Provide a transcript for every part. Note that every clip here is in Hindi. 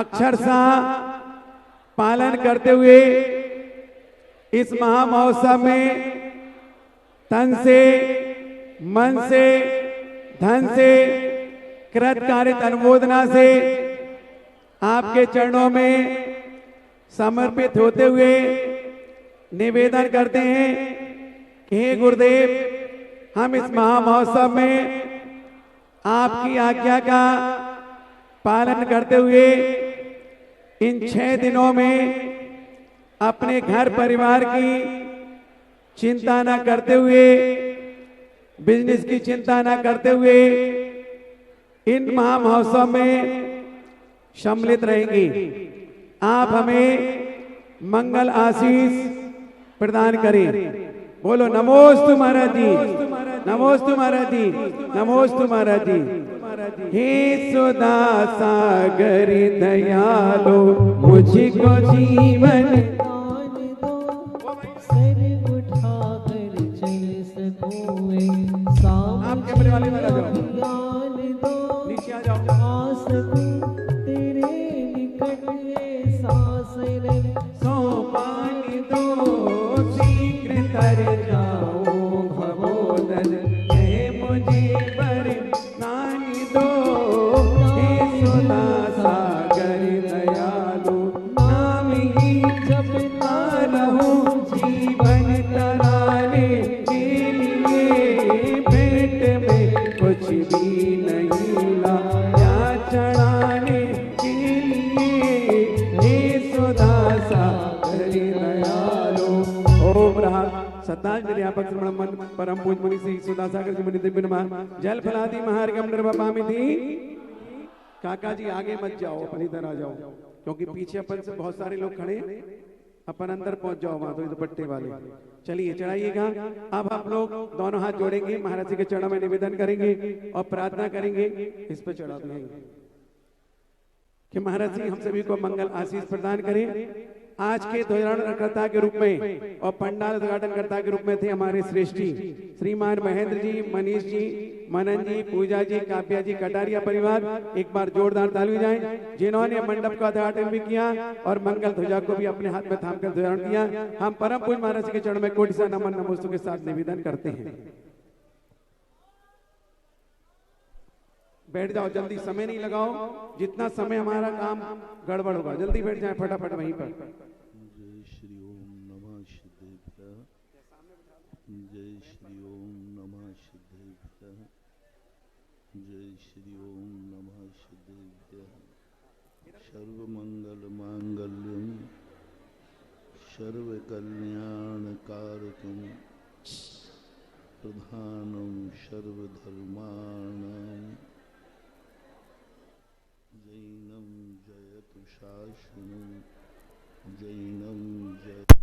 अक्षरशः पालन करते हुए इस महामहोत्सव में तन से, मन से, धन से, कृतकार्य अनुमोदना से आपके चरणों में समर्पित होते हुए निवेदन करते हैं कि हे गुरुदेव, हम इस महामहोत्सव में आपकी आज्ञा का पालन करते हुए इन 6 दिनों में अपने घर परिवार की चिंता न करते हुए, बिजनेस की चिंता न करते हुए इन महामहोत्सव में सम्मिलित रहेंगे। आप हमें मंगल आशीष प्रदान करें। बोलो नमोस्तु महाराज जी, नमोस्तु महाराज जी, नमोस्तु महाराज जी। हे सुधा सागर दयालो मुझको जीवन आप कैमरे वाले में आ जाओ, नीचे आ जाओ। तेरे निकट सोपान दो शीघ्र तर जाओ भवोदन है मुझे पर नान दो। हे सुधा सागर दयालु नाम ही जपता रहूं जीवन तराने के लिए। भेंट में कुछ भी नहीं लाया चढ़ाने के लिए। हे सुधा सागर दयालु। ओम रहा सताज निर्यापक श्रवण परम पूज मुनि श्री सुधा सागर जी मुनि दिव्य नमः। जल फलादि महार्गम निर्वपामिति। काका जी आगे मत जाओ, अपन इधर आ जाओ, क्योंकि पीछे अपन से बहुत सारे लोग खड़े, अपन अंदर पहुंच जाओ वहां तो दुपट्टे वाले। चलिए चढ़ाइएगा। अब आप लोग दोनों हाथ जोड़ेंगे, महाराज जी के चरणों में निवेदन करेंगे और प्रार्थना करेंगे। इस पर चढ़ा देंगे कि महाराज जी हम सभी को मंगल आशीष प्रदान करें। आज के ध्वजारोहणकर्ता के रूप में और पंडाल उद्घाटनकर्ता के रूप में थे हमारे श्रेष्ठी श्रीमान महेंद्र जी, मनीष जी, मनन जी, पूजा जी, काव्या जी, कटारिया परिवार। एक बार जोरदार ताली जाए जिन्होंने मंडप का उद्घाटन भी किया और मंगल ध्वजा को भी अपने हाथ में थामकर ध्वजारोहण किया। हम परम पूज्य महाराज जी के चरणों में कोटि सा नमन नमोस्तु के साथ निवेदन करते हैं। बैठ जाओ, जल्दी समय नहीं लगाओ, जितना समय हमारा काम गड़बड़ होगा। जल्दी बैठ जाए फटाफट वहीं पर। जय श्री ओम नमः सिद्धेभ्यः। जय श्री ओम नमः सिद्धेभ्यः। जय श्री ओम नमः सिद्धेभ्यः। सर्वमंगल मांगल्यम सर्व कल्याण कारकम प्रधानम सर्वधर्माणां जैनम जयतु शासनम जैनम जयतु।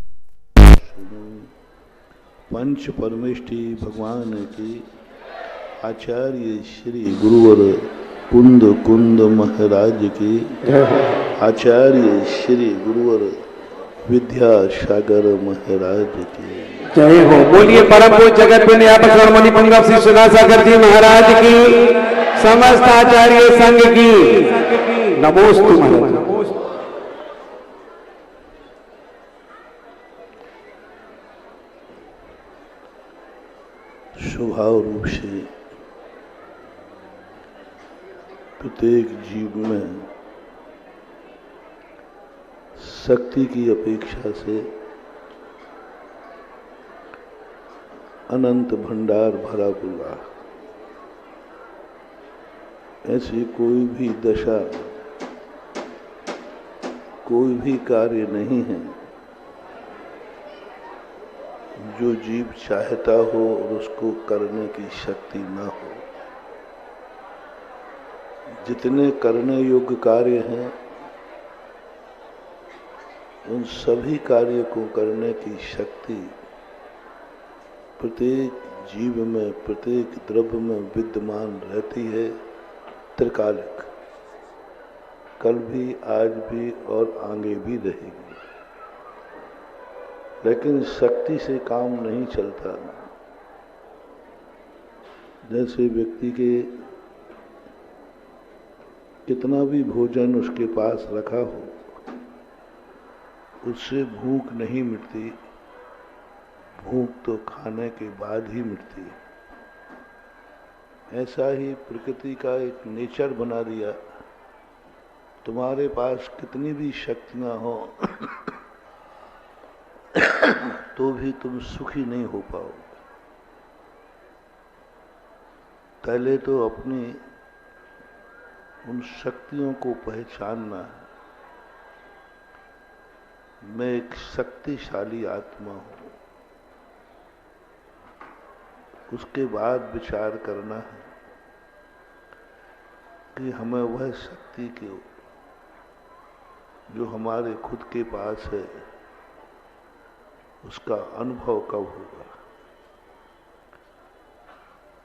पंच परमेष्ठी भगवान की आचार्य श्री गुरुवर कुंद कुंद महाराज की, आचार्य श्री गुरुवर विद्यासागर महाराज की जय हो। बोलिए परम पूज्य जगत में नियापक श्रवण मुनि पुंगव श्री सुधा सागर जी महाराज की, समस्त आचार्य संघ की नमोस्तु महाराज। स्वभाव रूप से प्रत्येक जीव में शक्ति की अपेक्षा से अनंत भंडार भरा पूरा। ऐसी कोई भी दशा, कोई भी कार्य नहीं है जो जीव चाहता हो और उसको करने की शक्ति न हो। जितने करने योग्य कार्य हैं उन सभी कार्य को करने की शक्ति प्रत्येक जीव में, प्रत्येक द्रव्य में विद्यमान रहती है। त्रिकालिक, कल भी, आज भी और आगे भी रहेगी। लेकिन शक्ति से काम नहीं चलता। जैसे व्यक्ति के कितना भी भोजन उसके पास रखा हो, उससे भूख नहीं मिटती। भूख तो खाने के बाद ही मिटती है। ऐसा ही प्रकृति का एक नेचर बना दिया। तुम्हारे पास कितनी भी शक्तियां हो तो भी तुम सुखी नहीं हो पाओगे। पहले तो अपनी उन शक्तियों को पहचानना है। मैं एक शक्तिशाली आत्मा हूं। उसके बाद विचार करना है कि हमें वह शक्ति की जो हमारे खुद के पास है उसका अनुभव कब होगा।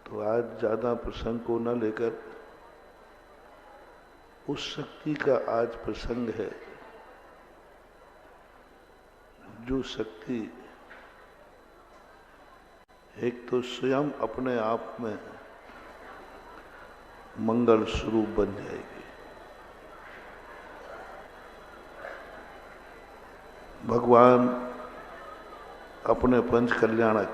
तो आज ज्यादा प्रसंग को न लेकर उस शक्ति का आज प्रसंग है जो शक्ति एक तो स्वयं अपने आप में मंगल स्वरूप बन जाएगी। भगवान अपने पंच कल्याणक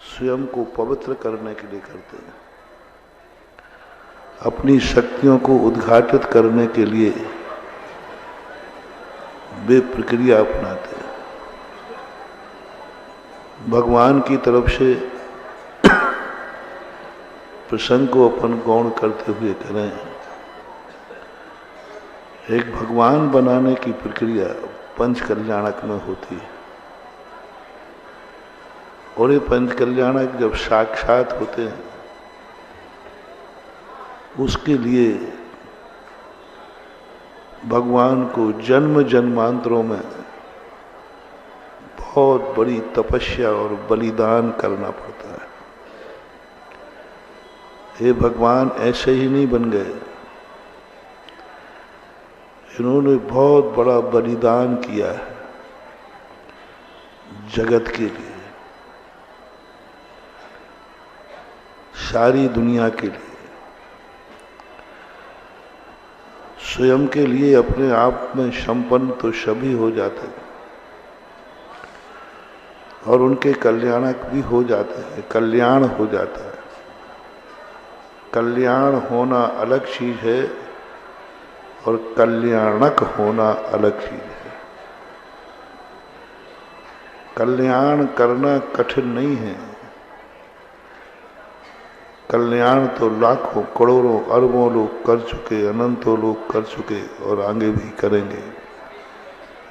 स्वयं को पवित्र करने के लिए करते हैं। अपनी शक्तियों को उद्घाटित करने के लिए वे प्रक्रिया अपनाते हैं। भगवान की तरफ से प्रसंग को अपन गौण करते हुए करें। एक भगवान बनाने की प्रक्रिया पंच कल्याणक में होती है और ये पंच कल्याणक जब साक्षात होते हैं उसके लिए भगवान को जन्म जन्मांतरों में बहुत बड़ी तपस्या और बलिदान करना पड़ता है। ये भगवान ऐसे ही नहीं बन गए। इन्होंने बहुत बड़ा बलिदान किया है जगत के लिए, सारी दुनिया के लिए। स्वयं के लिए अपने आप में संपन्न तो सभी हो जाते हैं और उनके कल्याणक भी हो जाते हैं। कल्याण हो जाता है। कल्याण होना अलग चीज है और कल्याणक होना अलग चीज है। कल्याण करना कठिन नहीं है। कल्याण तो लाखों करोड़ों अरबों लोग कर चुके, अनंतों लोग कर चुके और आगे भी करेंगे,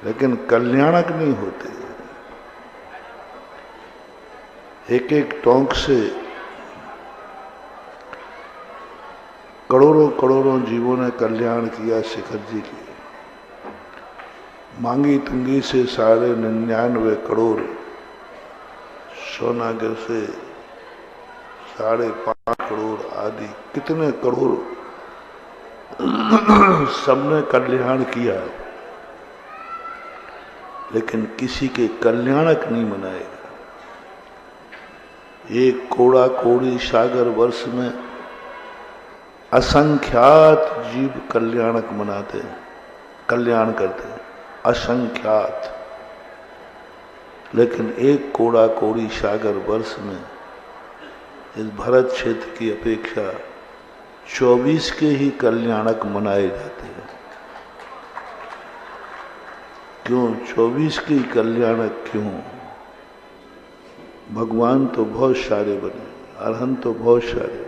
लेकिन कल्याणक नहीं होते। एक एक टोंक से करोड़ों करोड़ों जीवों ने कल्याण किया। शिखर जी की मांगी तुंगी से 99.5 करोड़, सोनागिर से 5.5 करोड़ आदि कितने करोड़ सबने कल्याण किया, लेकिन किसी के कल्याणक नहीं मनाएगा। एक कोड़ा कोड़ी सागर वर्ष में असंख्यात जीव कल्याणक मनाते हैं, कल्याण करते हैं, असंख्यात। लेकिन एक कोड़ा कोड़ी सागर वर्ष में इस भारत क्षेत्र की अपेक्षा 24 के ही कल्याणक मनाए जाते हैं। क्यों 24 के ही कल्याणक क्यों? भगवान तो बहुत सारे बने, अरहंत तो बहुत सारे,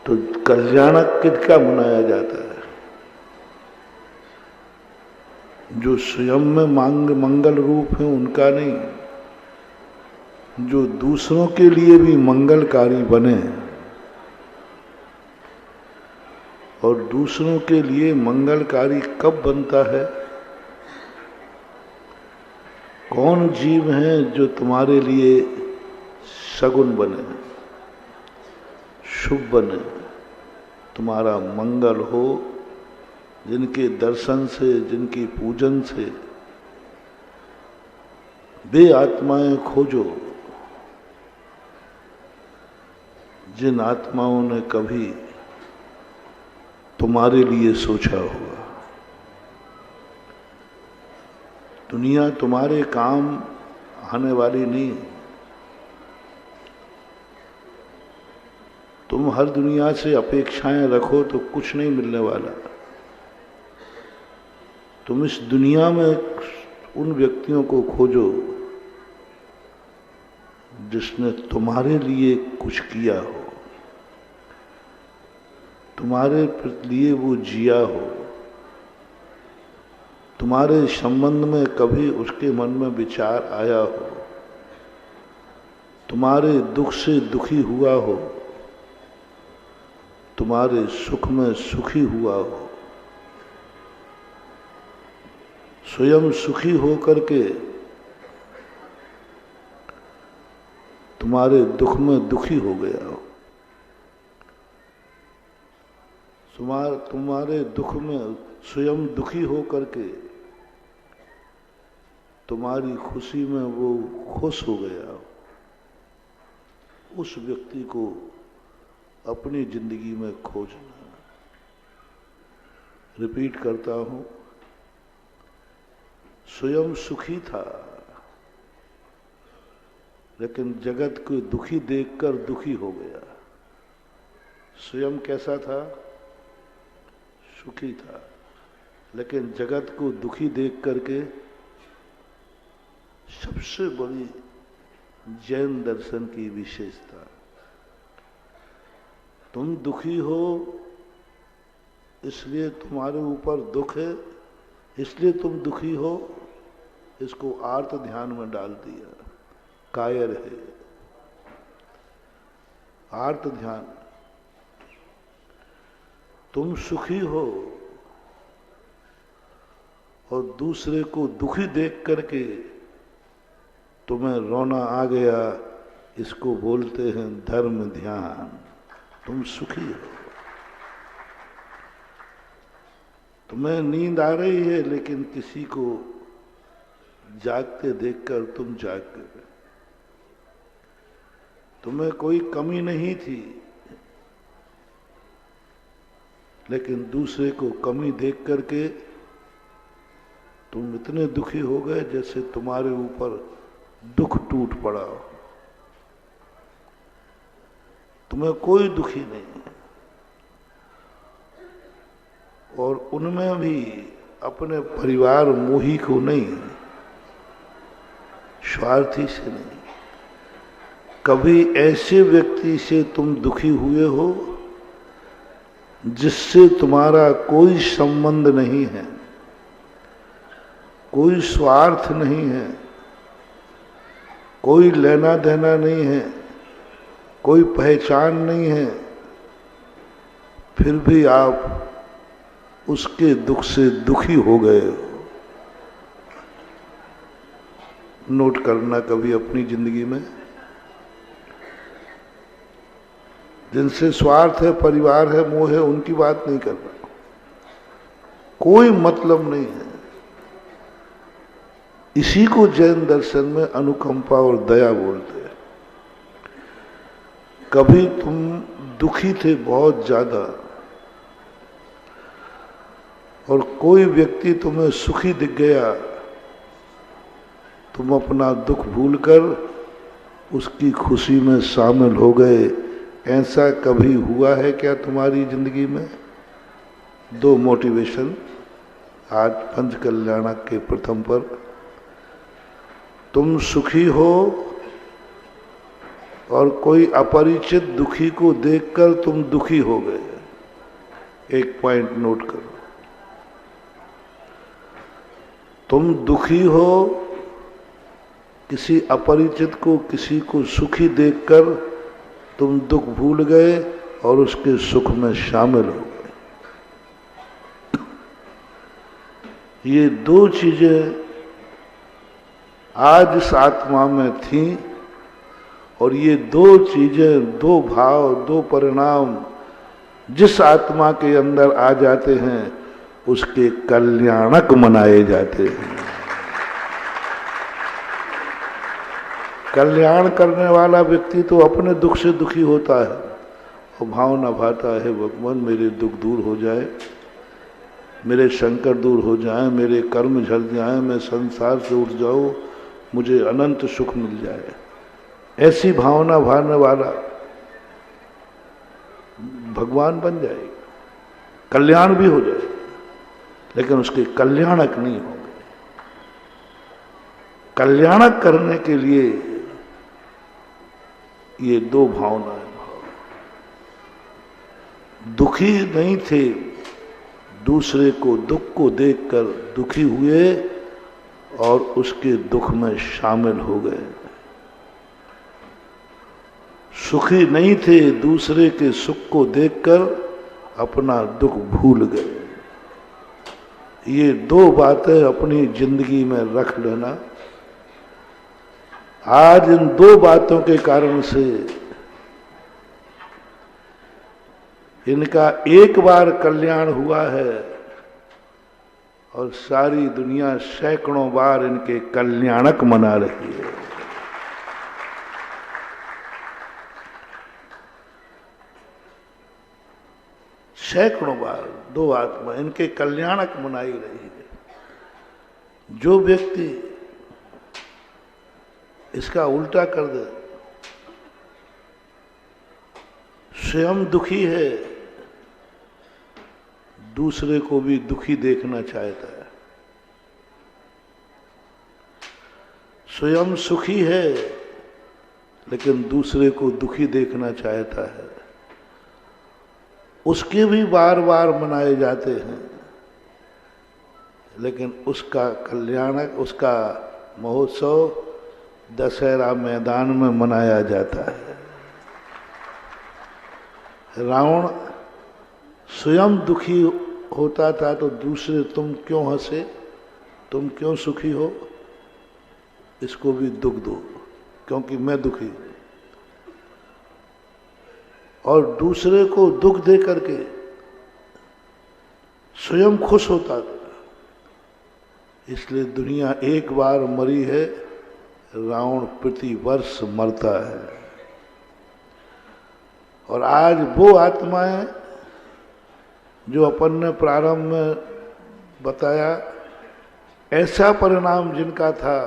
तो कल्याणक किसका मनाया जाता है? जो स्वयं में मंगल रूप है उनका नहीं, जो दूसरों के लिए भी मंगलकारी बने। और दूसरों के लिए मंगलकारी कब बनता है? कौन जीव हैं जो तुम्हारे लिए सगुन बने, शुभ बने, तुम्हारा मंगल हो, जिनके दर्शन से, जिनकी पूजन से वे आत्माएं खोजो। जिन आत्माओं ने कभी तुम्हारे लिए सोचा होगा, दुनिया तुम्हारे काम आने वाली नहीं। तुम हर दुनिया से अपेक्षाएं रखो तो कुछ नहीं मिलने वाला। तुम इस दुनिया में उन व्यक्तियों को खोजो जिसने तुम्हारे लिए कुछ किया हो, तुम्हारे लिए वो जिया हो, तुम्हारे संबंध में कभी उसके मन में विचार आया हो, तुम्हारे दुख से दुखी हुआ हो, तुम्हारे सुख में सुखी हुआ हो, स्वयं सुखी होकर के तुम्हारे दुख में दुखी हो गया हो, तुम्हारे दुख में स्वयं दुखी हो करके तुम्हारी खुशी में वो खुश हो गया हो, उस व्यक्ति को अपनी जिंदगी में खोजना। रिपीट करता हूं, स्वयं सुखी था लेकिन जगत को दुखी देखकर दुखी हो गया। स्वयं कैसा था? सुखी था, लेकिन जगत को दुखी देख करके सबसे बड़ी जैन दर्शन की विशेषता, तुम दुखी हो इसलिए तुम्हारे ऊपर दुख है, इसलिए तुम दुखी हो, इसको आर्त ध्यान में डाल दिया। कायर है आर्त ध्यान। तुम सुखी हो और दूसरे को दुखी देख करके तुम्हें रोना आ गया, इसको बोलते हैं धर्म ध्यान। तुम सुखी हो, तुम्हें नींद आ रही है लेकिन किसी को जागते देखकर तुम जाग गए। तुम्हें कोई कमी नहीं थी लेकिन दूसरे को कमी देख करके तुम इतने दुखी हो गए जैसे तुम्हारे ऊपर दुख टूट पड़ा हो। तुम्हें कोई दुखी नहीं, और उनमें भी अपने परिवार मोही को नहीं, स्वार्थी से नहीं। कभी ऐसे व्यक्ति से तुम दुखी हुए हो जिससे तुम्हारा कोई संबंध नहीं है, कोई स्वार्थ नहीं है, कोई लेना देना नहीं है, कोई पहचान नहीं है, फिर भी आप उसके दुख से दुखी हो गए हो। नोट करना कभी अपनी जिंदगी में, जिनसे स्वार्थ है, परिवार है, मोह है, उनकी बात नहीं कर रहा, कोई मतलब नहीं है। इसी को जैन दर्शन में अनुकंपा और दया बोलते हैं। कभी तुम दुखी थे बहुत ज्यादा और कोई व्यक्ति तुम्हें सुखी दिख गया, तुम अपना दुख भूलकर उसकी खुशी में शामिल हो गए। ऐसा कभी हुआ है क्या तुम्हारी जिंदगी में? दो मोटिवेशन आज पंच कल्याणक के प्रथम पर। तुम सुखी हो और कोई अपरिचित दुखी को देखकर तुम दुखी हो गए। एक पॉइंट नोट करो, तुम दुखी हो किसी अपरिचित को, किसी को सुखी देखकर तुम दुख भूल गए और उसके सुख में शामिल हो गए। ये दो चीजें आज इस आत्मा में थी, और ये दो चीजें, दो भाव, दो परिणाम जिस आत्मा के अंदर आ जाते हैं उसके कल्याणक मनाए जाते हैं। कल्याण करने वाला व्यक्ति तो अपने दुख से दुखी होता है, और भावना भाता है भगवान मेरे दुख दूर हो जाए, मेरे संकट दूर हो जाए, मेरे कर्म झड़ जाए, मैं संसार से उठ जाऊं, मुझे अनंत सुख मिल जाए। ऐसी भावना भाने वाला भगवान बन जाएगा, कल्याण भी हो जाएगा, लेकिन उसके कल्याणक नहीं होंगे। कल्याणक करने के लिए ये दो भावनाएं, दुखी नहीं थे, दूसरे को दुख को देखकर दुखी हुए और उसके दुख में शामिल हो गए। सुखी नहीं थे, दूसरे के सुख को देखकर अपना दुख भूल गए। ये दो बातें अपनी जिंदगी में रख लेना। आज इन दो बातों के कारण से इनका एक बार कल्याण हुआ है और सारी दुनिया सैकड़ों बार इनके कल्याणक मना रही है। सैकड़ों बार दो आत्मा इनके कल्याणक मनाई रही है। जो व्यक्ति इसका उल्टा कर दे, स्वयं दुखी है, दूसरे को भी दुखी देखना चाहता है। स्वयं सुखी है लेकिन दूसरे को दुखी देखना चाहता है, उसके भी बार बार मनाए जाते हैं, लेकिन उसका कल्याणक, उसका महोत्सव दशहरा मैदान में मनाया जाता है। रावण स्वयं दुखी होता था तो दूसरे तुम क्यों हंसे, तुम क्यों सुखी हो, इसको भी दुख दो क्योंकि मैं दुखी हूं। और दूसरे को दुख दे करके स्वयं खुश होता था। इसलिए दुनिया एक बार मरी है, रावण प्रति वर्ष मरता है। और आज वो आत्माएं जो अपन ने प्रारंभ में बताया, ऐसा परिणाम जिनका था,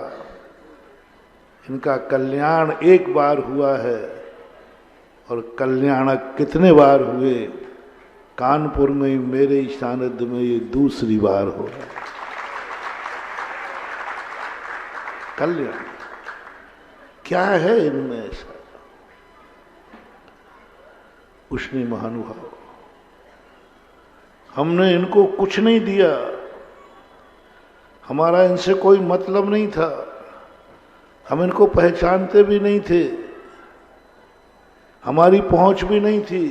इनका कल्याण एक बार हुआ है और कल्याणक कितने बार हुए। कानपुर में मेरे सानिध्य में ये दूसरी बार हो रहा है। कल्याण क्या है इनमें ऐसा? उसने महानुभाव, हमने इनको कुछ नहीं दिया, हमारा इनसे कोई मतलब नहीं था, हम इनको पहचानते भी नहीं थे, हमारी पहुंच भी नहीं थी,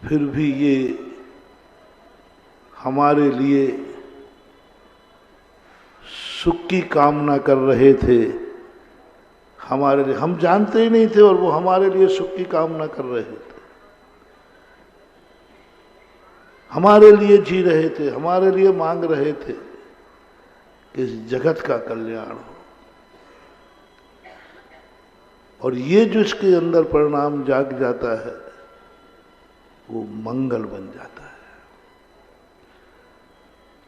फिर भी ये हमारे लिए सुख की कामना कर रहे थे। हमारे लिए, हम जानते ही नहीं थे और वो हमारे लिए सुख की कामना कर रहे थे, हमारे लिए जी रहे थे, हमारे लिए मांग रहे थे कि इस जगत का कल्याण हो। और ये जो इसके अंदर परिणाम जाग जाता है वो मंगल बन जाता है।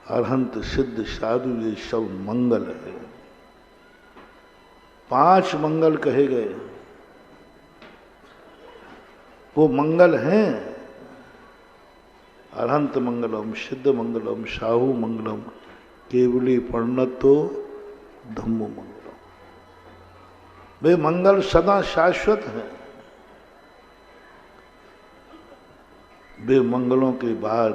अरहंत सिद्ध साधु ये सब मंगल है। 5 मंगल कहे गए, वो मंगल हैं। अरहंत मंगलम, सिद्ध मंगलम, साहु मंगलम, केवली परिणतो धम्मो मंगलम। वे मंगल सदा शाश्वत हैं। वे मंगलों के बाद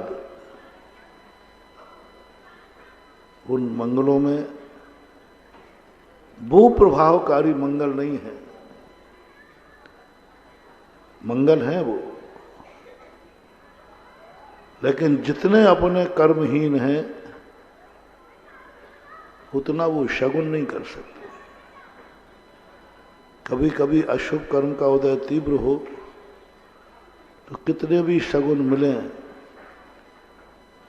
उन मंगलों में वो प्रभावकारी मंगल नहीं है। मंगल हैं वो, लेकिन जितने अपने कर्महीन हैं उतना वो शगुन नहीं कर सकते। कभी कभी अशुभ कर्म का उदय तीव्र हो तो कितने भी शगुन मिले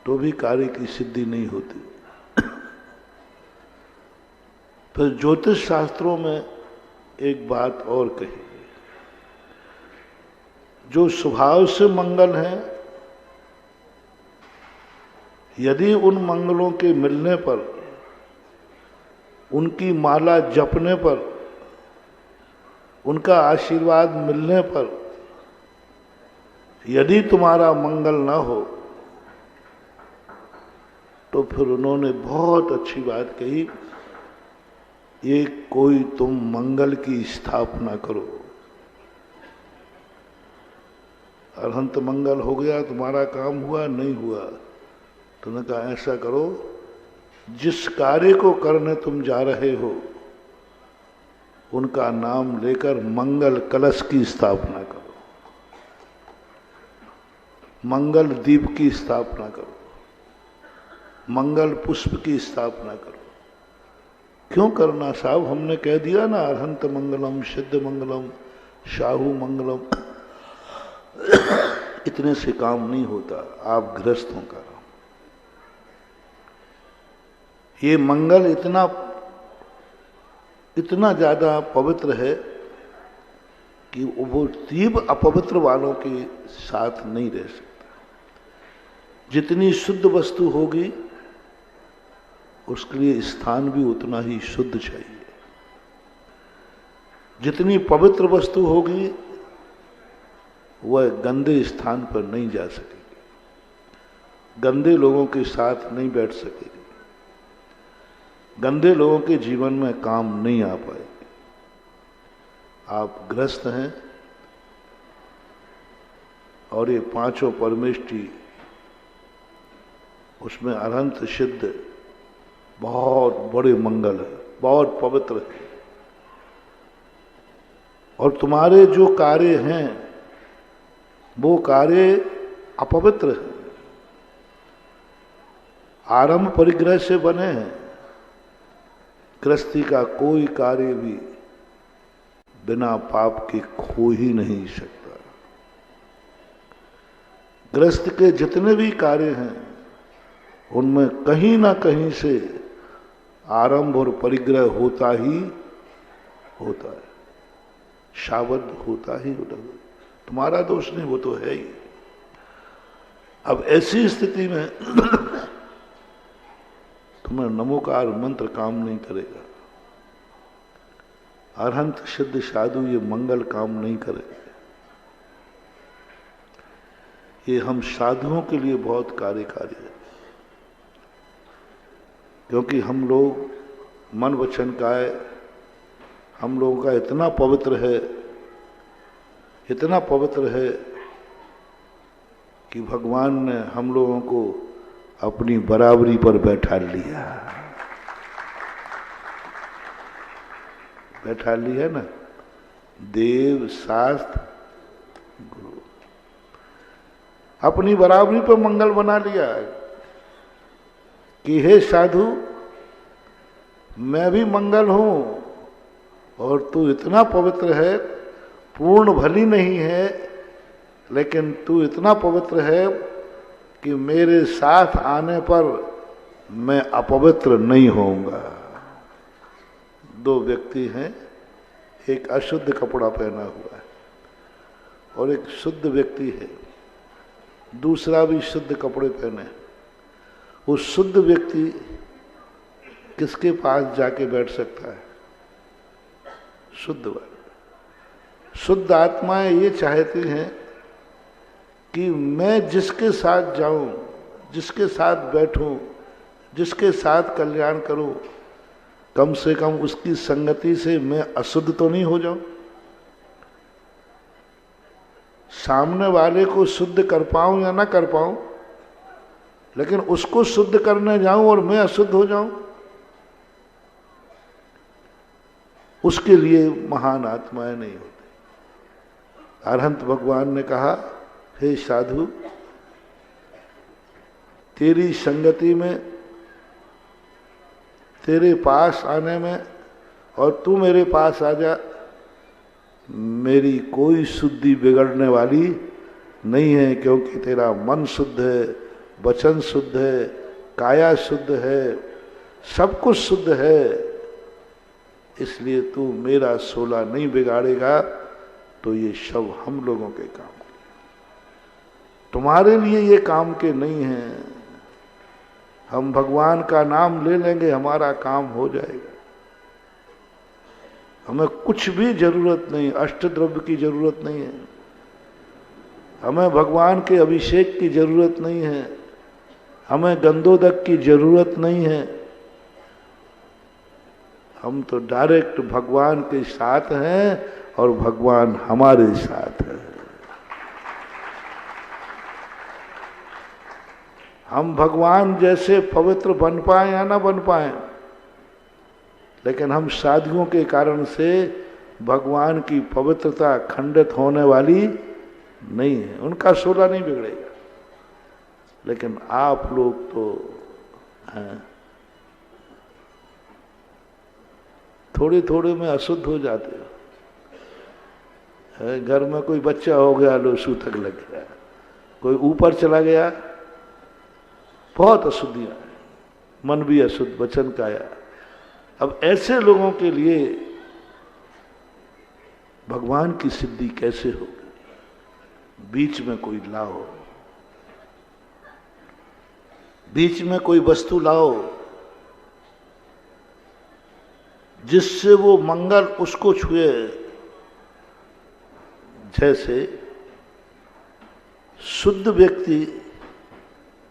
तो भी कार्य की सिद्धि नहीं होती। फिर ज्योतिष शास्त्रों में एक बात और कही, जो स्वभाव से मंगल हैं, यदि उन मंगलों के मिलने पर, उनकी माला जपने पर, उनका आशीर्वाद मिलने पर यदि तुम्हारा मंगल ना हो, तो फिर उन्होंने बहुत अच्छी बात कही, ये कोई तुम मंगल की स्थापना करो। अरहंत मंगल हो गया, तुम्हारा काम हुआ नहीं हुआ, तुमने कहा ऐसा करो, जिस कार्य को करने तुम जा रहे हो उनका नाम लेकर मंगल कलश की स्थापना करो, मंगल दीप की स्थापना करो, मंगल पुष्प की स्थापना करो। क्यों करना साहब, हमने कह दिया ना, अरहंत मंगलम, सिद्ध मंगलम, शाहू मंगलम। इतने से काम नहीं होता, आप गृहस्थों का। ये मंगल इतना ज्यादा पवित्र है कि वो तीव्र अपवित्र वालों के साथ नहीं रह सकता। जितनी शुद्ध वस्तु होगी उसके लिए स्थान भी उतना ही शुद्ध चाहिए। जितनी पवित्र वस्तु होगी वह गंदे स्थान पर नहीं जा सकेगी, गंदे लोगों के साथ नहीं बैठ सकेगी, गंदे लोगों के जीवन में काम नहीं आ पाएगी। आप गृहस्थ हैं और ये पांचों परमेष्टि, उसमें अरहंत सिद्ध बहुत बड़े मंगल है, बहुत पवित्र है। और तुम्हारे जो कार्य हैं वो कार्य अपवित्र है, आरंभ परिग्रह से बने हैं। गृहस्थी का कोई कार्य भी बिना पाप के हो ही नहीं सकता। गृहस्थ के जितने भी कार्य हैं उनमें कहीं ना कहीं से आरंभ और परिग्रह होता ही होता है, शाबद होता ही होता है। तुम्हारा दोष नहीं, वो तो है ही। अब ऐसी स्थिति में तुम्हें नमोकार मंत्र काम नहीं करेगा। अरहंत सिद्ध साधु ये मंगल काम नहीं करेंगे। ये हम साधुओं के लिए बहुत कार्यकारी है, क्योंकि हम लोग मन वचन काया, हम लोगों का इतना पवित्र है, इतना पवित्र है कि भगवान ने हम लोगों को अपनी बराबरी पर बैठा लिया। बैठा लिया ना, देव शास्त्र गुरु, अपनी बराबरी पर मंगल बना लिया कि हे साधु, मैं भी मंगल हूं और तू इतना पवित्र है, पूर्ण भली नहीं है लेकिन तू इतना पवित्र है कि मेरे साथ आने पर मैं अपवित्र नहीं होऊंगा। दो व्यक्ति हैं, एक अशुद्ध कपड़ा पहना हुआ है और एक शुद्ध व्यक्ति है, दूसरा भी शुद्ध कपड़े पहने। वो शुद्ध व्यक्ति किसके पास जाके बैठ सकता है? शुद्ध वाले। शुद्ध आत्माएं ये चाहती हैं कि मैं जिसके साथ जाऊं, जिसके साथ बैठूं, जिसके साथ कल्याण करूं, कम से कम उसकी संगति से मैं अशुद्ध तो नहीं हो जाऊं। सामने वाले को शुद्ध कर पाऊं या ना कर पाऊं, लेकिन उसको शुद्ध करने जाऊं और मैं अशुद्ध हो जाऊं, उसके लिए महान आत्माएं नहीं होती। अरहंत भगवान ने कहा, हे साधु, तेरी संगति में, तेरे पास आने में और तू मेरे पास आ जा, मेरी कोई शुद्धि बिगड़ने वाली नहीं है, क्योंकि तेरा मन शुद्ध है, वचन शुद्ध है, काया शुद्ध है, सब कुछ शुद्ध है। इसलिए तू मेरा सोला नहीं बिगाड़ेगा, तो ये शव हम लोगों के काम। तुम्हारे लिए ये काम के नहीं हैं। हम भगवान का नाम ले लेंगे, हमारा काम हो जाएगा। हमें कुछ भी जरूरत नहीं, अष्टद्रव्य की जरूरत नहीं है, हमें भगवान के अभिषेक की जरूरत नहीं है, हमें गंधोदक की जरूरत नहीं है। हम तो डायरेक्ट भगवान के साथ हैं और भगवान हमारे साथ है। हम भगवान जैसे पवित्र बन पाए या ना बन पाए, लेकिन हम साधुओं के कारण से भगवान की पवित्रता खंडित होने वाली नहीं है। उनका सोला नहीं बिगड़ेगा, लेकिन आप लोग तो हैं, थोड़े थोड़े में अशुद्ध हो जाते हो। घर में कोई बच्चा हो गया, लो सूतक लग गया, कोई ऊपर चला गया, बहुत अशुद्धियां हैं, मन भी अशुद्ध, वचन काया। अब ऐसे लोगों के लिए भगवान की सिद्धि कैसे होगी? बीच में कोई लाओ, बीच में कोई वस्तु लाओ जिससे वो मंगल उसको छुए। जैसे शुद्ध व्यक्ति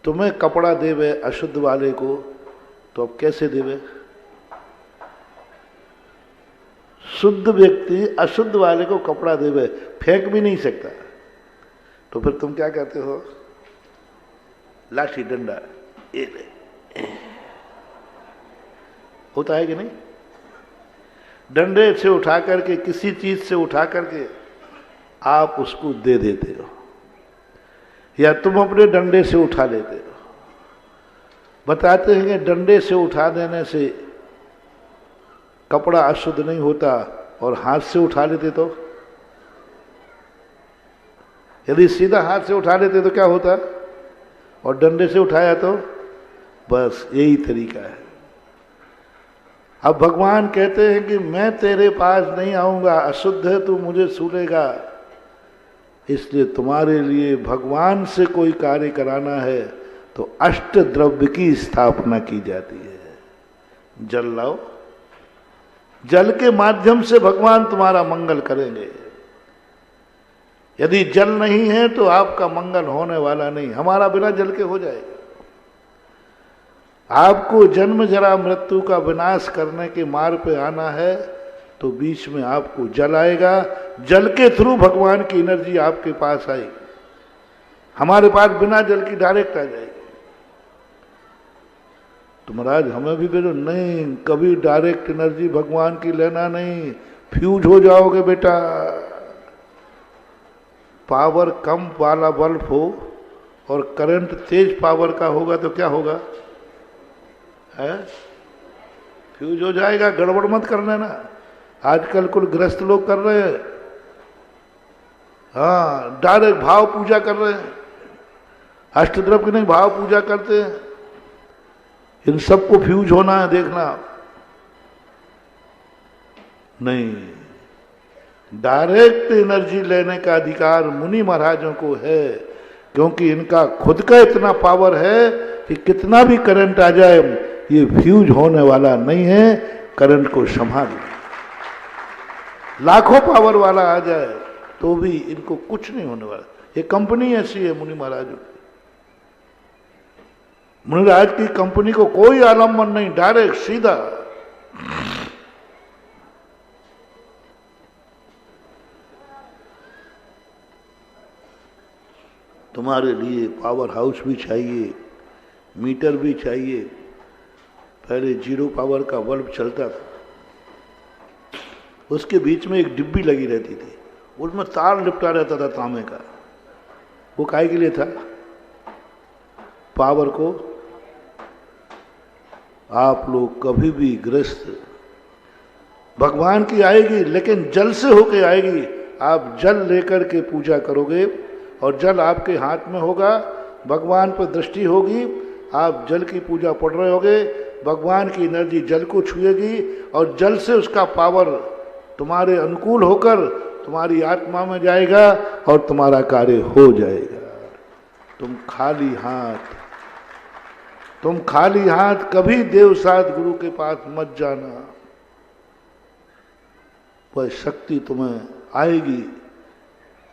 तुम्हें कपड़ा देवे अशुद्ध वाले को, तो अब कैसे देवे? शुद्ध व्यक्ति अशुद्ध वाले को कपड़ा देवे, फेंक भी नहीं सकता, तो फिर तुम क्या कहते हो? लाठी डंडा ये ले, होता है कि नहीं? डंडे से उठा करके, किसी चीज से उठा करके आप उसको दे देते हो, या तुम अपने डंडे से उठा लेते हो। बताते हैं कि डंडे से उठा देने से कपड़ा अशुद्ध नहीं होता, और हाथ से उठा लेते तो? यदि सीधा हाथ से उठा लेते तो क्या होता, और डंडे से उठाया तो? बस यही तरीका है। अब भगवान कहते हैं कि मैं तेरे पास नहीं आऊंगा, अशुद्ध है तू, मुझे सूलेगा। इसलिए तुम्हारे लिए भगवान से कोई कार्य कराना है तो अष्ट द्रव्य की स्थापना की जाती है। जल लाओ, जल के माध्यम से भगवान तुम्हारा मंगल करेंगे। यदि जल नहीं है तो आपका मंगल होने वाला नहीं, हमारा बिना जल के हो जाएगा। आपको जन्म जरा मृत्यु का विनाश करने के मार्ग पे आना है तो बीच में आपको जल आएगा, जल के थ्रू भगवान की एनर्जी आपके पास आएगी। हमारे पास बिना जल की डायरेक्ट आ जाएगी। तो महाराज हमें भी बोलो नहीं, कभी डायरेक्ट एनर्जी भगवान की लेना नहीं, फ्यूज हो जाओगे बेटा। पावर कम वाला बल्ब हो और करंट तेज पावर का होगा तो क्या होगा? है फ्यूज हो जाएगा। गड़बड़ मत करना ना, आजकल कुल ग्रस्त लोग कर रहे हैं। हाँ, डायरेक्ट भाव पूजा कर रहे हैं, अष्टद्रव्य की नहीं भाव पूजा करते हैं। इन सबको फ्यूज होना है, देखना नहीं। डायरेक्ट एनर्जी लेने का अधिकार मुनि महाराजों को है, क्योंकि इनका खुद का इतना पावर है कि कितना भी करंट आ जाए ये फ्यूज होने वाला नहीं है। करंट को संभाल, लाखों पावर वाला आ जाए तो भी इनको कुछ नहीं होने वाला। ये कंपनी ऐसी है मुनि महाराजों की। मुनिराज की कंपनी को कोई आलम्बन नहीं, डायरेक्ट सीधा। तुम्हारे लिए पावर हाउस भी चाहिए, मीटर भी चाहिए। पहले 0 पावर का बल्ब चलता था, उसके बीच में एक डिब्बी लगी रहती थी, उसमें तार लिपटा रहता था तांबे का। वो काहे के लिए था? पावर को। आप लोग कभी भी ग्रस्त भगवान की आएगी, लेकिन जल से होके आएगी। आप जल लेकर के पूजा करोगे और जल आपके हाथ में होगा, भगवान पर दृष्टि होगी, आप जल की पूजा पढ़ रहे होगे, भगवान की एनर्जी जल को छुएगी और जल से उसका पावर तुम्हारे अनुकूल होकर तुम्हारी आत्मा में जाएगा और तुम्हारा कार्य हो जाएगा। तुम खाली हाथ कभी देवसाद गुरु के पास मत जाना। वह शक्ति तुम्हें आएगी,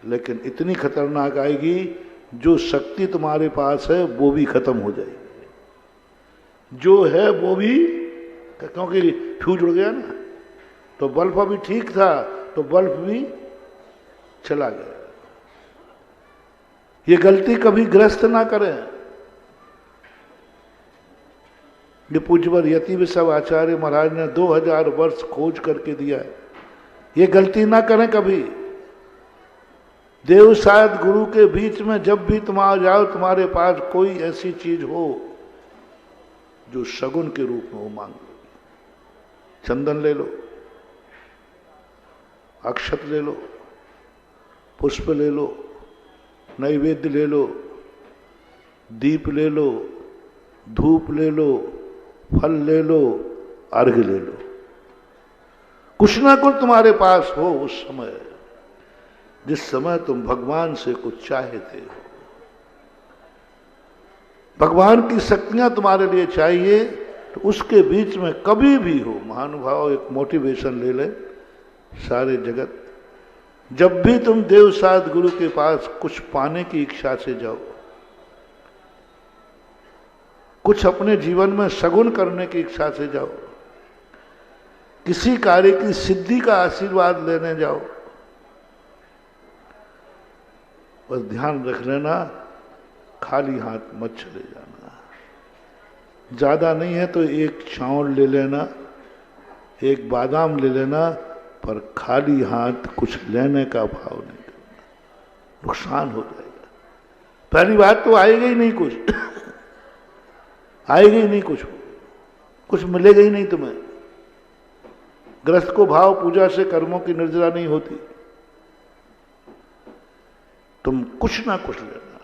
लेकिन इतनी खतरनाक आएगी, जो शक्ति तुम्हारे पास है वो भी खत्म हो जाएगी, जो है वो भी, क्योंकि फ्यूज उड़ गया ना, तो बल्ब अभी ठीक था तो बल्ब भी चला गया। ये गलती कभी ग्रस्त ना करें। ये पूज्यवर यति विश्व आचार्य महाराज ने 2000 वर्ष खोज करके दिया है। ये गलती ना करें कभी। देवसाद गुरु के बीच में जब भी तुम आ जाओ, तुम्हारे पास कोई ऐसी चीज हो जो शगुन के रूप में हो, मांग लो। चंदन ले लो, अक्षत ले लो, पुष्प ले लो, नैवेद्य ले लो, दीप ले लो, धूप ले लो, फल ले लो, अर्घ ले लो। कुछ ना कुछ तुम्हारे पास हो उस समय, जिस समय तुम भगवान से कुछ चाहते हो। भगवान की शक्तियां तुम्हारे लिए चाहिए, तो उसके बीच में कभी भी हो, महानुभाव एक मोटिवेशन ले ले सारे जगत। जब भी तुम देवसाद गुरु के पास कुछ पाने की इच्छा से जाओ, कुछ अपने जीवन में सगुन करने की इच्छा से जाओ, किसी कार्य की सिद्धि का आशीर्वाद लेने जाओ, बस ध्यान रख लेना, खाली हाथ मत चले जाना। ज्यादा नहीं है तो एक चावल ले लेना, एक बादाम ले लेना, पर खाली हाथ कुछ लेने का भाव नहीं करना, नुकसान हो जाएगा। पहली बात तो आएगा ही नहीं कुछ आएगा ही नहीं कुछ मिलेगा ही नहीं तुम्हें। ग्रस्त को भाव पूजा से कर्मों की निर्जरा नहीं होती। तुम कुछ ना कुछ लेना।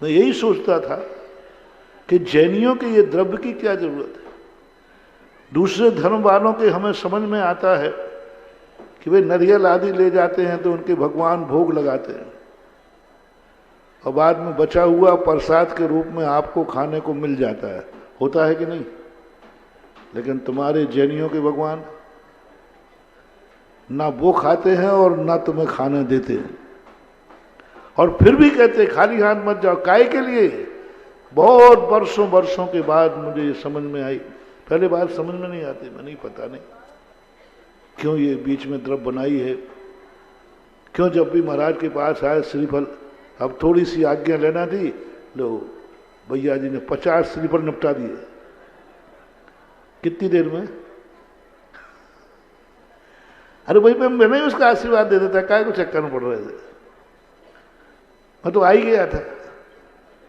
मैं यही सोचता था कि जैनियों के ये द्रव्य की क्या जरूरत है। दूसरे धर्म वालों के हमें समझ में आता है कि वे नारियल आदि ले जाते हैं तो उनके भगवान भोग लगाते हैं, और बाद में बचा हुआ प्रसाद के रूप में आपको खाने को मिल जाता है। होता है कि नहीं? लेकिन तुम्हारे जैनियों के भगवान ना वो खाते हैं और ना तुम्हें खाना देते हैं, और फिर भी कहते खाली हाथ मत जाओ। काय के लिए? बहुत वर्षों के बाद मुझे ये समझ में आई। पहले बात समझ में नहीं आती, मैं नहीं, पता नहीं क्यों ये बीच में द्रव्य बनाई है, क्यों जब भी महाराज के पास आए श्रीफल, अब थोड़ी सी आज्ञा लेना थी, लो भैया जी ने 50 श्रीफल निपटा दिए। कितनी देर में? अरे भाई मैंने ही उसका आशीर्वाद दे देता, काय को चक्कर में पड़ रहे थे, मैं तो आ ही गया था।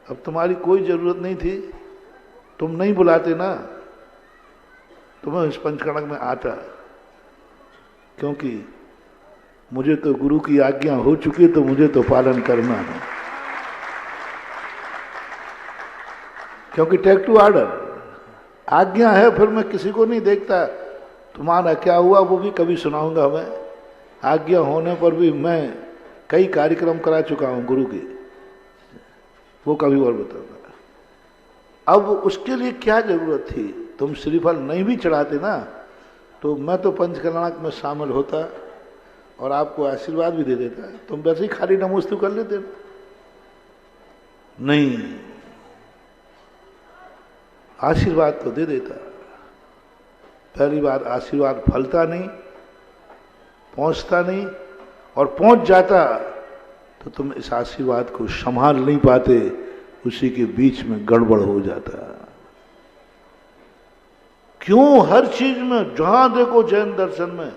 अब तुम्हारी कोई जरूरत नहीं थी, तुम नहीं बुलाते ना, तुम्हें इस पंचकर्णक में आता, क्योंकि मुझे तो गुरु की आज्ञा हो चुकी, तो मुझे तो पालन करना है, क्योंकि टेक टू ऑर्डर आज्ञा है। फिर मैं किसी को नहीं देखता तुम्हारा क्या हुआ, वो भी कभी सुनाऊंगा मैं। आज्ञा होने पर भी मैं कई कार्यक्रम करा चुका हूं गुरु के, वो कभी और बताऊंगा। अब उसके लिए क्या जरूरत थी? तुम श्रीफल नहीं भी चढ़ाते ना, तो मैं तो पंचकर्णक में शामिल होता और आपको आशीर्वाद भी दे देता। तुम वैसे ही खाली नमोस्तु कर लेते ना? नहीं, आशीर्वाद तो दे देता। पहली बार आशीर्वाद फलता नहीं, पहुंचता नहीं, और पहुंच जाता तो तुम इस आशीर्वाद को संभाल नहीं पाते, उसी के बीच में गड़बड़ हो जाता। क्यों हर चीज में, जहां देखो जैन दर्शन में,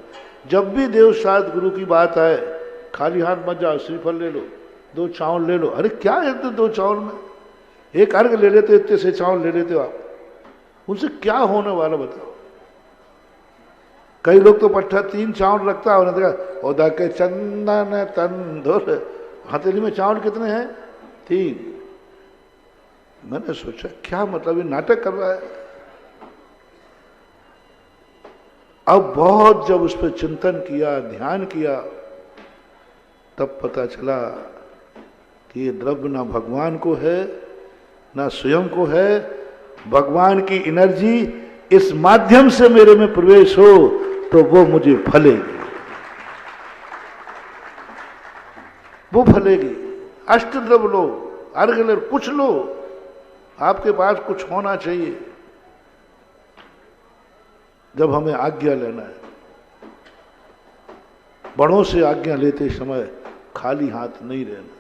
जब भी देवसाद गुरु की बात आए, खाली हाथ मत जाओ, श्रीफल ले लो, 2 चावल ले लो। अरे क्या है तो 2 चावल में? एक अर्घ ले लेते, इतने से चावल ले लेते हो आप, उनसे क्या होने वाला बताओ? कई लोग तो पट्टा 3 चावल रखता है, उन्होंने देखा ओदा के चंदन तंदुर, हथेली में चावल कितने हैं? 3। मैंने सोचा क्या मतलब, ये नाटक कर रहा है। अब बहुत जब उस पर चिंतन किया, ध्यान किया, तब पता चला कि ये द्रव्य ना भगवान को है ना स्वयं को है, भगवान की एनर्जी इस माध्यम से मेरे में प्रवेश हो तो वो मुझे फलेगी, वो फलेगी। अष्ट द्रव्य लो, अर्घ लो, कुछ लो, आपके पास कुछ होना चाहिए। जब हमें आज्ञा लेना है, बड़ों से आज्ञा लेते समय खाली हाथ नहीं रहना।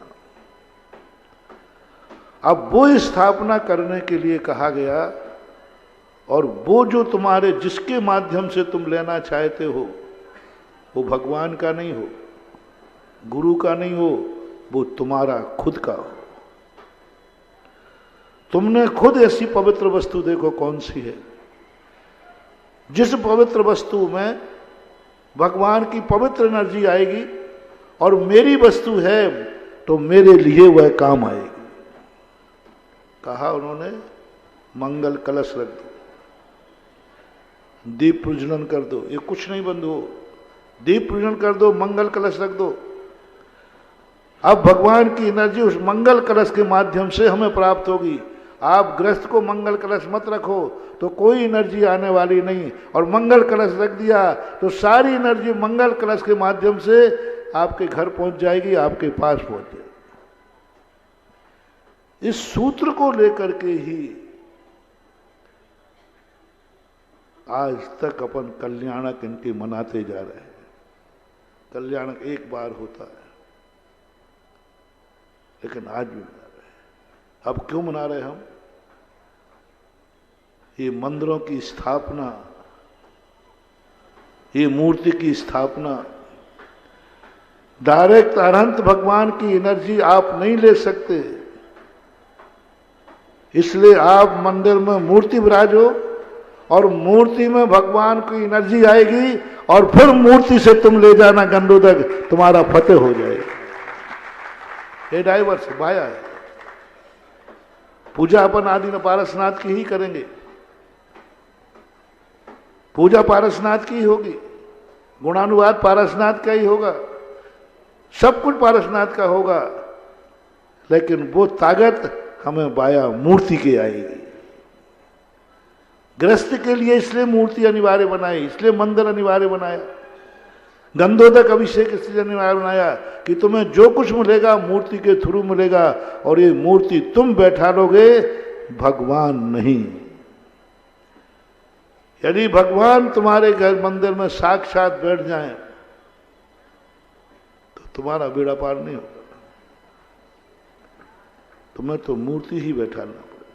अब वो स्थापना करने के लिए कहा गया, और वो जो तुम्हारे जिसके माध्यम से तुम लेना चाहते हो वो भगवान का नहीं हो, गुरु का नहीं हो, वो तुम्हारा खुद का हो। तुमने खुद ऐसी पवित्र वस्तु देखो कौन सी है, जिस पवित्र वस्तु में भगवान की पवित्र एनर्जी आएगी और मेरी वस्तु है तो मेरे लिए वह काम आएगी। कहा उन्होंने मंगल कलश रख दो, दीप प्रज्वलन कर दो, ये कुछ नहीं बंद हो, दीप प्रज्वलन कर दो, मंगल कलश रख दो। अब भगवान की एनर्जी उस मंगल कलश के माध्यम से हमें प्राप्त होगी। आप गृहस्थ को मंगल कलश मत रखो तो कोई एनर्जी आने वाली नहीं, और मंगल कलश रख दिया तो सारी एनर्जी मंगल कलश के माध्यम से आपके घर पहुंच जाएगी, आपके पास पहुंच जाएगी। इस सूत्र को लेकर के ही आज तक अपन कल्याणक इनके मनाते जा रहे हैं। कल्याणक एक बार होता है, लेकिन आज भी मना रहे हैं। अब क्यों मना रहे हम? ये मंदिरों की स्थापना, ये मूर्ति की स्थापना, डायरेक्ट अनंत भगवान की एनर्जी आप नहीं ले सकते, इसलिए आप मंदिर में मूर्ति विराजो और मूर्ति में भगवान की एनर्जी आएगी और फिर मूर्ति से तुम ले जाना गंडोदक, तुम्हारा फतेह हो जाएगा। ये डाइवर्स माया है। पूजा अपन आदि न पारसनाथ की ही करेंगे, पूजा पारसनाथ की ही होगी, गुणानुवाद पारसनाथ का ही होगा, सब कुछ पारसनाथ का होगा, लेकिन वो ताकत हमें बाया मूर्ति की आएगी। गृहस्थ के लिए इसलिए मूर्ति अनिवार्य बनाई, इसलिए मंदिर अनिवार्य बनाया, गंधोदक अभिषेक इसलिए अनिवार्य बनाया कि तुम्हें जो कुछ मिलेगा मूर्ति के थ्रू मिलेगा, और ये मूर्ति तुम बैठा लोगे, भगवान नहीं। यदि भगवान तुम्हारे घर मंदिर में साक्षात बैठ जाएं तो तुम्हारा बेड़ा पार नहीं होगा, तुम्हें तो मूर्ति ही बैठाना पड़ेगी,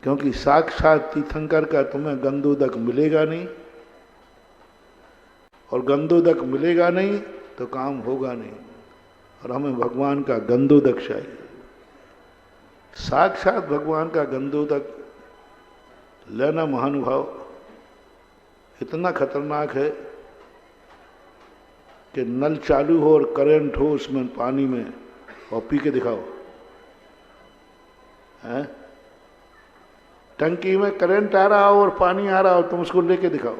क्योंकि साक्षात तीर्थंकर का तुम्हें गंधोदक मिलेगा नहीं, और गंधोदक मिलेगा नहीं तो काम होगा नहीं, और हमें भगवान का गंधोदक चाहिए। साक्षात भगवान का गंधोदक लेना महानुभाव इतना खतरनाक है कि नल चालू हो और करंट हो उसमें पानी में, और पी के दिखाओ, हैं? टंकी में करंट आ रहा हो और पानी आ रहा हो, तुम उसको लेके दिखाओ।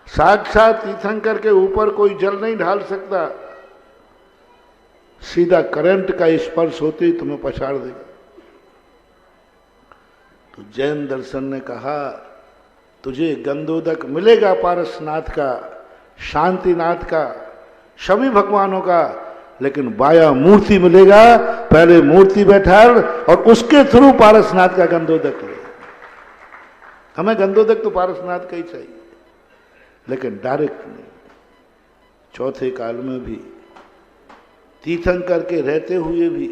साक्षात तीर्थंकर के ऊपर कोई जल नहीं ढाल सकता, सीधा करंट का स्पर्श होते ही तुम्हें पछाड़ देगा। तो जैन दर्शन ने कहा तुझे गंधोदक मिलेगा पारसनाथ का, शांतिनाथ का, सभी भगवानों का, लेकिन बाया मूर्ति मिलेगा। पहले मूर्ति बैठाल और उसके थ्रू पारसनाथ का गंधोदक ले। हमें गंधोदक तो पारसनाथ का ही चाहिए, लेकिन डायरेक्ट नहीं। चौथे काल में भी तीर्थंकर के रहते हुए भी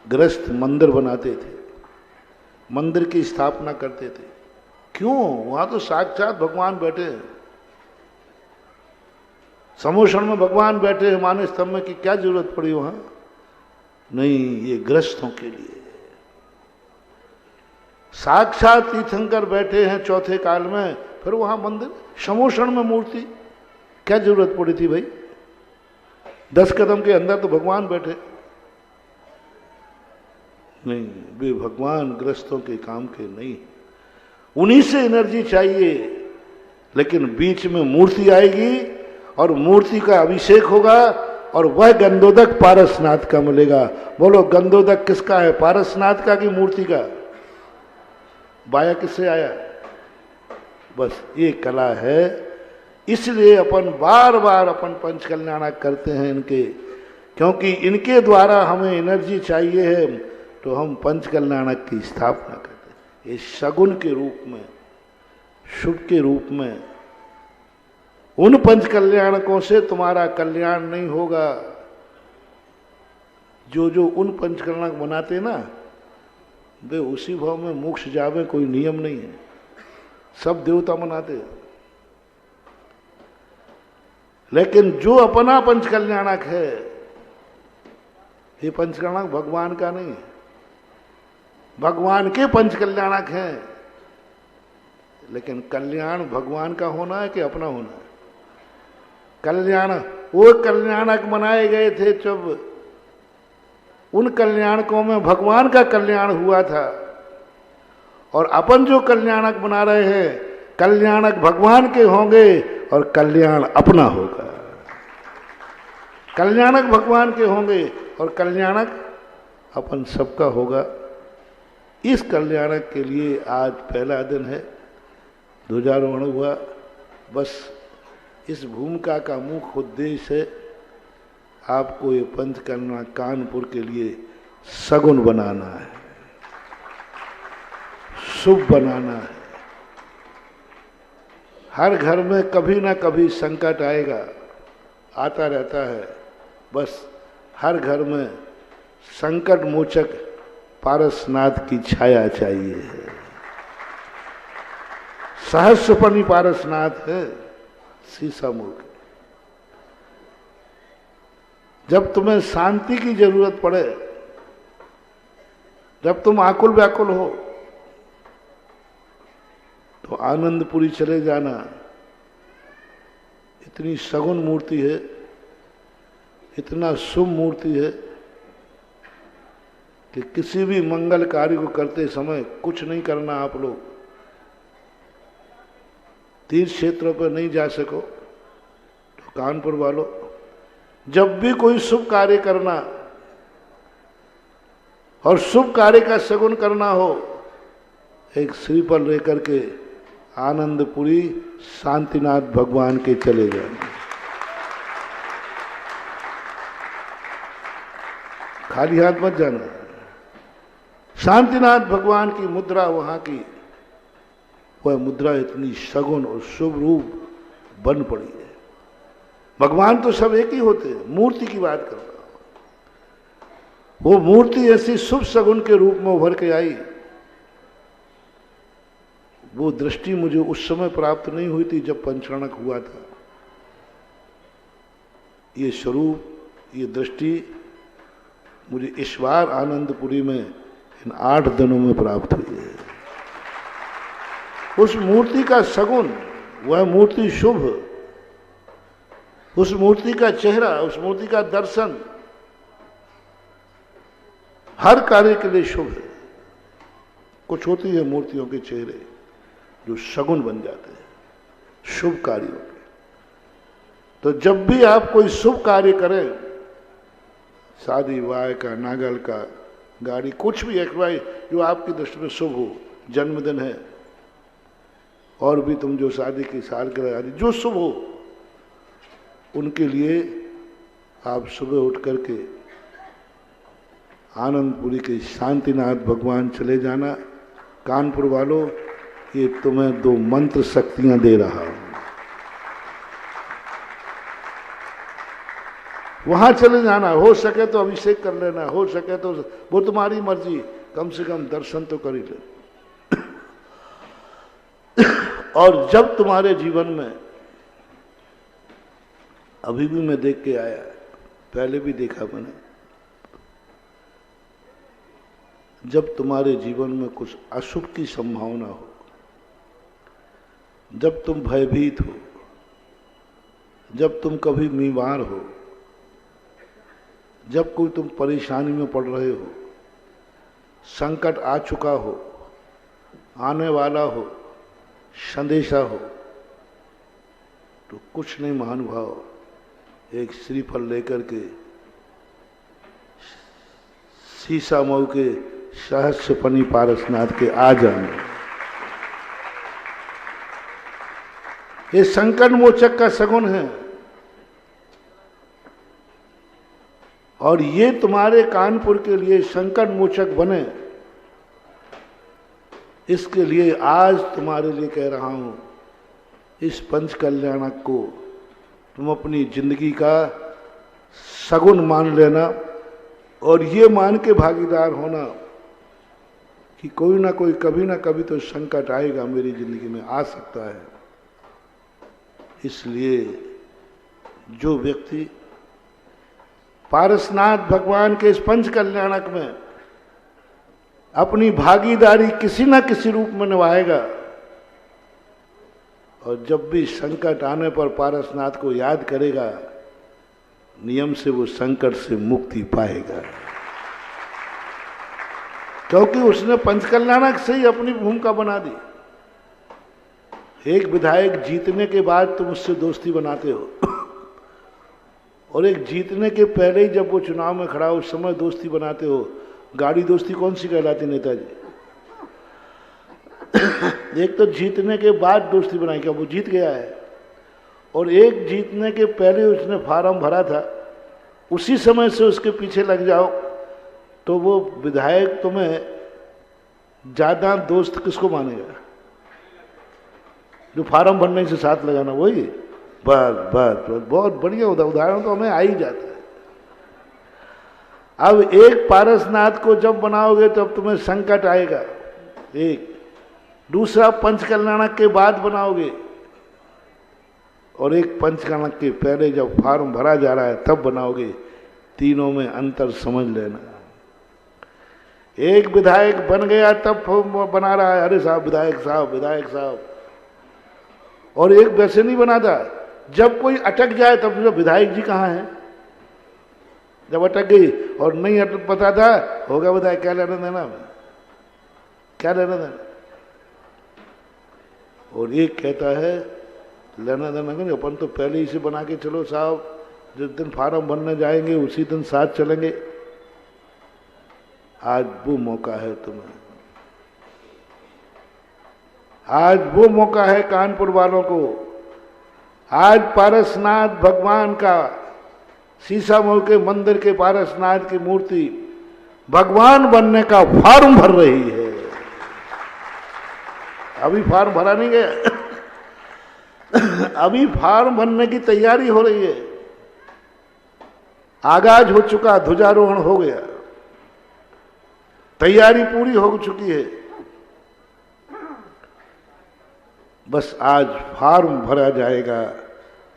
गृहस्थ मंदिर बनाते थे, मंदिर की स्थापना करते थे। क्यों? वहां तो साक्षात भगवान बैठे हैं, समोषण में भगवान बैठे हैं, मानस स्तंभ में, की क्या जरूरत पड़ी वहां? नहीं, ये गृहस्थों के लिए। साक्षात तीर्थंकर बैठे हैं चौथे काल में, फिर वहां मंदिर, समोषण में मूर्ति, क्या जरूरत पड़ी थी भाई? 10 कदम के अंदर तो भगवान बैठे। नहीं, वे भगवान गृहस्थों के काम के नहीं, उन्हीं से एनर्जी चाहिए, लेकिन बीच में मूर्ति आएगी और मूर्ति का अभिषेक होगा और वह गंधोदक पारसनाथ का मिलेगा। बोलो गंधोदक किसका है, पारसनाथ का कि मूर्ति का? बाया किससे आया? बस ये कला है। इसलिए अपन बार बार अपन पंच कल्याणक करते हैं इनके, क्योंकि इनके द्वारा हमें एनर्जी चाहिए है, तो हम पंच कल्याणक की स्थापना करते हैं। ये शगुन के रूप में, शुभ के रूप में। उन पंच कल्याणकों से तुम्हारा कल्याण नहीं होगा। जो जो उन पंच कल्याणक बनाते ना, वे उसी भाव में मोक्ष जावे, कोई नियम नहीं है। सब देवता मनाते हैं, लेकिन जो अपना पंच कल्याणक है, ये पंच कल्याणक भगवान का नहीं है। भगवान के पंच कल्याणक हैं, लेकिन कल्याण भगवान का होना है कि अपना होना है? कल्याण वो कल्याणक बनाए गए थे जब उन कल्याणकों में भगवान का कल्याण हुआ था, और अपन जो कल्याणक बना रहे हैं, कल्याणक भगवान के होंगे और कल्याण अपना होगा। कल्याणक भगवान के होंगे और कल्याणक अपन सबका होगा। इस कल्याणक के लिए आज पहला दिन है, ध्वजारोहण हुआ। बस इस भूमिका का मुख्य उद्देश्य है आपको ये पंच कल्याणक कानपुर के लिए सगुन बनाना है, शुभ बनाना है। हर घर में कभी ना कभी संकट आएगा, आता रहता है। बस हर घर में संकट मोचक पारसनाथ की छाया चाहिए। सहस्रपनी पारसनाथ है, शीशा मुख। जब तुम्हें शांति की जरूरत पड़े, जब तुम आकुल व्याकुल हो, तो आनंदपुरी चले जाना। इतनी सगुन मूर्ति है, इतना शुभ मूर्ति है कि किसी भी मंगल कार्य को करते समय कुछ नहीं करना। आप लोग तीर्थ क्षेत्रों पर नहीं जा सको तो कानपुर वालों, जब भी कोई शुभ कार्य करना और शुभ कार्य का सगुन करना हो, एक श्रीफल लेकर के आनंदपुरी शांतिनाथ भगवान के चले जाना। खाली हाथ मत जाना। शांतिनाथ भगवान की मुद्रा वहां की, वह मुद्रा इतनी सगुन और शुभ रूप बन पड़ी है। भगवान तो सब एक ही होते हैं, मूर्ति की बात कर रहा हूं। वो मूर्ति ऐसी शुभ सगुन के रूप में उभर के आई। वो दृष्टि मुझे उस समय प्राप्त नहीं हुई थी जब पंचकर्णक हुआ था। ये स्वरूप, ये दृष्टि मुझे इस बार आनंदपुरी में इन 8 दिनों में प्राप्त हुई है। उस मूर्ति का सगुन, वह मूर्ति शुभ, उस मूर्ति का चेहरा, उस मूर्ति का दर्शन हर कार्य के लिए शुभ है। कुछ होती है मूर्तियों के चेहरे जो सगुन बन जाते हैं शुभ कार्यों के। तो जब भी आप कोई शुभ कार्य करें, शादी विवाह का, नागल का, गाड़ी, कुछ भी एक्वाई जो आपकी दृष्टि में शुभ हो, जन्मदिन है और भी तुम जो शादी की सालगिरह आदि जो शुभ हो, उनके लिए आप सुबह उठ करके आनंदपुरी के शांतिनाथ भगवान चले जाना। कानपुर वालों, ये तुम्हें 2 मंत्र शक्तियां दे रहा हूं। वहां चले जाना, हो सके तो अभिषेक कर लेना, हो सके तो वो तुम्हारी मर्जी, कम से कम दर्शन तो कर ही ले। और जब तुम्हारे जीवन में, अभी भी मैं देख के आया, पहले भी देखा मैंने, जब तुम्हारे जीवन में कुछ अशुभ की संभावना हो, जब तुम भयभीत हो, जब तुम कभी बीमार हो, जब कोई तुम परेशानी में पड़ रहे हो, संकट आ चुका हो, आने वाला हो, संदेशा हो, तो कुछ नहीं महानुभाव, एक श्रीफल लेकर के सीसा मऊ के सहस्रपनी पारसनाथ के आ जाएंगे। ये संकट मोचक का सगुन है और ये तुम्हारे कानपुर के लिए संकट मोचक बने, इसके लिए आज तुम्हारे लिए कह रहा हूं, इस पंच कल्याणक को तुम अपनी जिंदगी का सगुन मान लेना और ये मान के भागीदार होना कि कोई ना कोई कभी ना कभी तो संकट आएगा, मेरी जिंदगी में आ सकता है। इसलिए जो व्यक्ति पारसनाथ भगवान के इस पंच कल्याणक में अपनी भागीदारी किसी न किसी रूप में निभाएगा और जब भी संकट आने पर पारसनाथ को याद करेगा, नियम से वो संकट से मुक्ति पाएगा, क्योंकि उसने पंच कल्याणक से ही अपनी भूमिका बना दी। एक विधायक जीतने के बाद तुम उससे दोस्ती बनाते हो और एक जीतने के पहले ही जब वो चुनाव में खड़ा हो उस समय दोस्ती बनाते हो। गाड़ी दोस्ती कौन सी कहलाती नेताजी? एक तो जीतने के बाद दोस्ती बनाई, क्या वो जीत गया है, और एक जीतने के पहले उसने फार्म भरा था, उसी समय से उसके पीछे लग जाओ तो वो विधायक तुम्हें ज्यादा दोस्त किसको मानेगा? जो फार्म भरने से साथ लगाना, वही। बस बस बहुत बढ़िया उदाहरण तो हमें आ ही जाता है। अब एक पारसनाथ को जब बनाओगे तब तुम्हें संकट आएगा, एक। दूसरा पंच कल्याणक के बाद बनाओगे और एक पंच कल्याणक के पहले जब फार्म भरा जा रहा है तब बनाओगे। तीनों में अंतर समझ लेना। एक विधायक बन गया तब बना रहा है, अरे साहब विधायक साहब, विधायक साहब, और एक वैसे नहीं बनाता। जब कोई अटक जाए तब जो विधायक जी कहाँ हैं? जब अटक गई और नहीं अटक पता था, होगा विधायक, क्या लेना देना, क्या लेना देना। और एक कहता है लेना देना करें, अपन तो पहले ही से बना के चलो साहब, जिस दिन फार्म भरने जाएंगे उसी दिन साथ चलेंगे। आज वो मौका है तुम्हें, आज वो मौका है कानपुर वालों को। आज पारसनाथ भगवान का, सीसा मऊ के मंदिर के पारसनाथ की मूर्ति भगवान बनने का फार्म भर रही है। अभी फार्म भरा नहीं गया अभी फार्म भरने की तैयारी हो रही है। आगाज हो चुका, ध्वजारोहण हो गया, तैयारी पूरी हो चुकी है। बस आज फार्म भरा जाएगा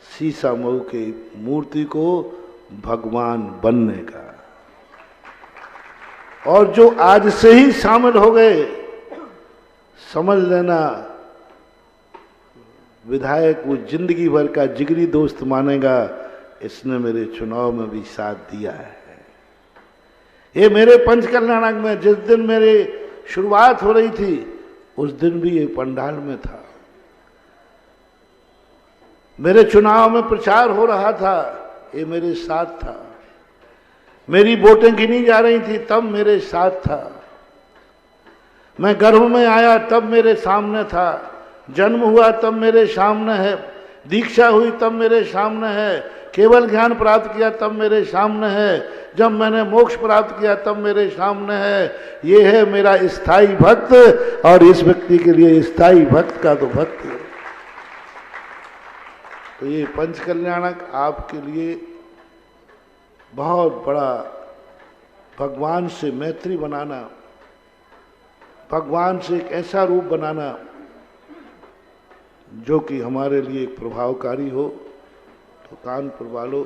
सीसा मऊ की मूर्ति को भगवान बनने का। और जो आज से ही शामिल हो गए, समझ लेना विधायक वो जिंदगी भर का जिगरी दोस्त मानेगा। इसने मेरे चुनाव में भी साथ दिया है। ये मेरे पंच कल्याणक में जिस दिन मेरी शुरुआत हो रही थी उस दिन भी ये पंडाल में था। मेरे चुनाव में प्रचार हो रहा था, ये मेरे साथ था। मेरी वोटें गिनी जा रही थी तब मेरे साथ था। मैं गर्भ में आया तब मेरे सामने था, जन्म हुआ तब मेरे सामने है, दीक्षा हुई तब मेरे सामने है, केवल ज्ञान प्राप्त किया तब मेरे सामने है, जब मैंने मोक्ष प्राप्त किया तब मेरे सामने है। ये है मेरा स्थायी भक्त, और इस व्यक्ति के लिए स्थायी भक्त का तो भक्त है। तो ये पंच कल्याणक आपके लिए बहुत बड़ा भगवान से मैत्री बनाना, भगवान से एक ऐसा रूप बनाना जो कि हमारे लिए एक प्रभावकारी हो। तो कानपुर वालों,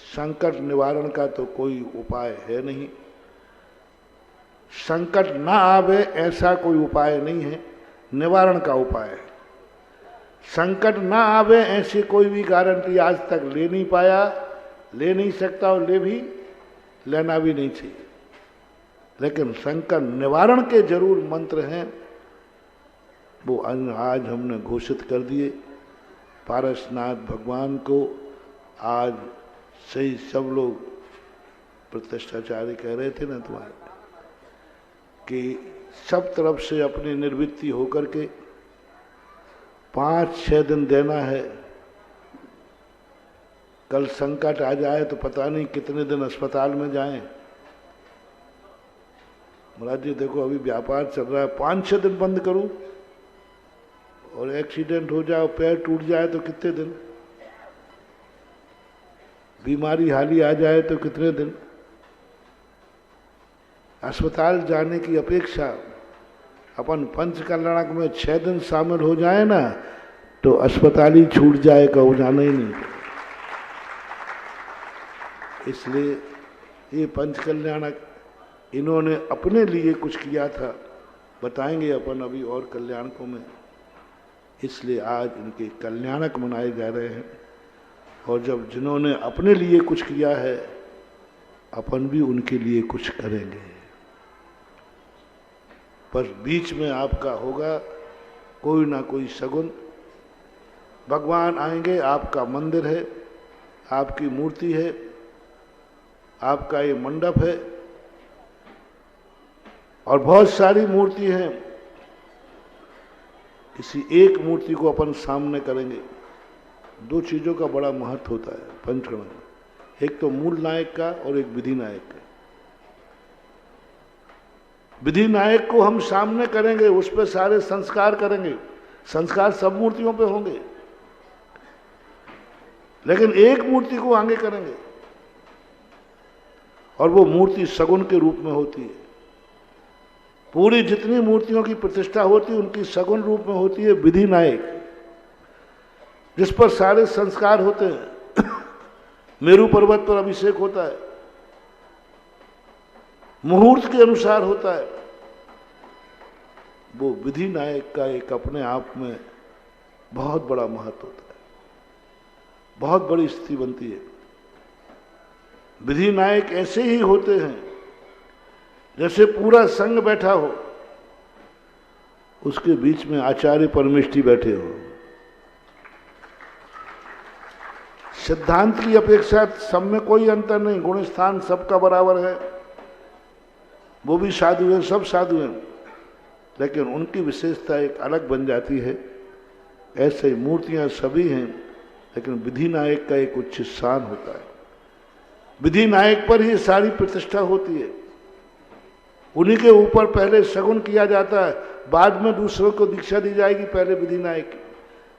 संकट निवारण का तो कोई उपाय है नहीं, संकट ना आवे ऐसा कोई उपाय नहीं है, निवारण का उपाय है। संकट ना आवे ऐसी कोई भी गारंटी आज तक ले नहीं पाया, ले नहीं सकता और लेना भी नहीं चाहिए। लेकिन संकट निवारण के जरूर मंत्र हैं, वो आज हमने घोषित कर दिए। पारसनाथ भगवान को आज सही सब लोग प्रतिष्ठाचार्य कह रहे थे ना तुम्हारे कि सब तरफ से अपनी निर्वृत्ति होकर के 5-6 दिन देना है। कल संकट आ जाए तो पता नहीं कितने दिन अस्पताल में जाएं। महाराज जी देखो अभी व्यापार चल रहा है, 5-6 दिन बंद करूं और एक्सीडेंट हो जाए, पैर टूट जाए तो कितने दिन, बीमारी हाली आ जाए तो कितने दिन। अस्पताल जाने की अपेक्षा अपन पंच कल्याणक में 6 दिन शामिल हो जाए ना तो अस्पताल ही छूट जाएगा, वो जाना ही नहीं। इसलिए ये पंच कल्याणक इन्होंने अपने लिए कुछ किया था, बताएंगे अपन अभी और कल्याणकों में। इसलिए आज इनके कल्याणक मनाए जा रहे हैं। और जब जिन्होंने अपने लिए कुछ किया है, अपन भी उनके लिए कुछ करेंगे। पर बीच में आपका होगा कोई ना कोई सगुन। भगवान आएंगे, आपका मंदिर है, आपकी मूर्ति है, आपका ये मंडप है और बहुत सारी मूर्ति हैं। किसी एक मूर्ति को अपन सामने करेंगे। 2 चीजों का बड़ा महत्व होता है पंचकर्म में, एक तो मूल नायक का और एक विधि नायक का। विधि नायक को हम सामने करेंगे, उस पर सारे संस्कार करेंगे। संस्कार सब मूर्तियों पे होंगे, लेकिन एक मूर्ति को आगे करेंगे और वो मूर्ति सगुन के रूप में होती है। पूरी जितनी मूर्तियों की प्रतिष्ठा होती है उनकी सगुन रूप में होती है विधि नायक, जिस पर सारे संस्कार होते हैं। मेरू पर्वत पर अभिषेक होता है, मुहूर्त के अनुसार होता है। वो विधि नायक का एक अपने आप में बहुत बड़ा महत्व होता है, बहुत बड़ी स्थिति बनती है। विधि नायक ऐसे ही होते हैं जैसे पूरा संघ बैठा हो, उसके बीच में आचार्य परमेष्ठी बैठे हो। सिद्धांत की अपेक्षा सब में कोई अंतर नहीं, गुण स्थान सबका बराबर है। वो भी साधु हैं, सब साधु हैं, लेकिन उनकी विशेषता एक अलग बन जाती है। ऐसे ही मूर्तियां सभी हैं, लेकिन विधि नायक का एक उच्च स्थान होता है। विधि नायक पर ही सारी प्रतिष्ठा होती है। उन्हीं के ऊपर पहले सगुन किया जाता है, बाद में दूसरों को दीक्षा दी जाएगी, पहले विधि नायक की।